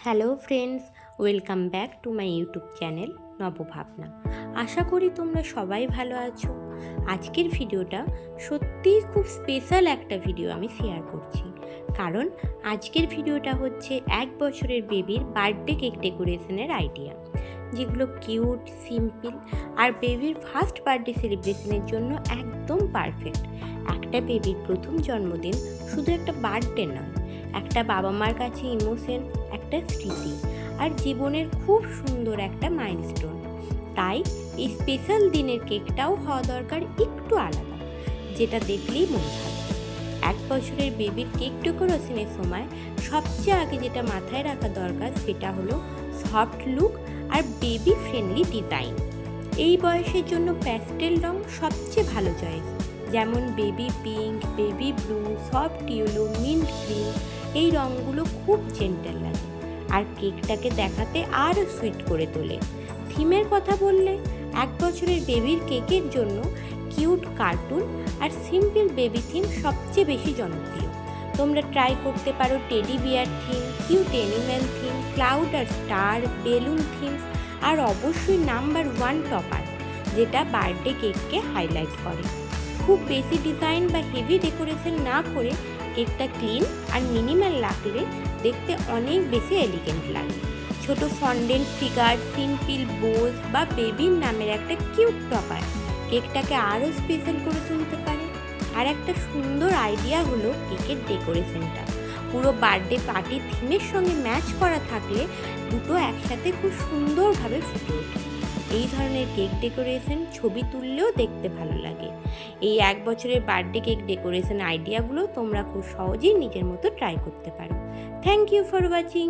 Hello friends, welcome back to my YouTube channel Nababhabna. আশা করি তোমরা সবাই ভালো আছো। আজকের ভিডিওটা সত্যিই খুব স্পেশাল একটা ভিডিও আমি শেয়ার করছি, কারণ আজকের ভিডিওটা হচ্ছে 1 বছরের বেবির বার্থডে কেক ডেকোরেশনের আইডিয়া, যেগুলো কিউট, সিম্পল আর বেবির ফার্স্ট বার্থডে সেলিব্রেশনের জন্য একদম পারফেক্ট। একটা বেবির প্রথম জন্মদিন শুধু একটা বার্থডে নয়, একটা বাবা মার কাছে ইমোশন, একটা স্মৃতি আর জীবনের খুব সুন্দর একটা মাইলস্টোন। তাই এই স্পেশাল দিনের কেকটাও হওয়া দরকার একটু আলাদা, যেটা দেখলেই মনে থাকবে। 1 বছরের বেবির কেক ডেকোরেশনের সময় সবচেয়ে আগে যেটা মাথায় রাখা দরকার সেটা হলো সফট লুক আর বেবি ফ্রেন্ডলি ডিজাইন। এই বয়সের জন্য প্যাস্টেল রং সবচেয়ে ভালো চয়েস, যেমন baby pink, baby blue, soft yellow, mint green. এই রঙগুলো খুব জেন্টাল লাগে আর কেকটাকে দেখাতে আরও সুইট করে তোলে। থিমের কথা বললে 1 বছরের বেবির কেকের জন্য কিউট কার্টুন আর সিম্পল বেবি থিম সবচেয়ে বেশি জনপ্রিয়। তোমরা ট্রাই করতে পারো teddy bear theme, cute animal theme, cloud আর স্টার, বেলুন থিম আর অবশ্যই নাম্বার 1 টপার, যেটা বার্থডে কেককে হাইলাইট করে। খুব বেশি ডিজাইন বা হেভি ডেকোরেশন না করে কেকটা ক্লিন আর মিনিমাল রাখলে দেখতে অনেক বেশি এলিগেন্ট লাগে। ছোট ফন্ডেন্ট ফিগার, সিম্পল বোজ বা বেবির নামের একটা কিউট টপার কেকটাকে আরও স্পেশাল করে তুলতে পারে। আর একটা সুন্দর আইডিয়া হলো কেকের ডেকোরেশনটা পুরো বার্থডে পার্টি থিমের সঙ্গে ম্যাচ করা থাকলে দুটো একসাথে খুব সুন্দরভাবে ফুটে ওঠে। এই ধরনের কেক ডেকোরেশন ছবি তুললেও দেখতে ভালো লাগে। এই 1 বছরের বার্থডে কেক ডেকোরেশন আইডিয়াগুলো তোমরা খুব সহজেই নিজের মতো ট্রাই করতে পারো। Thank you for watching.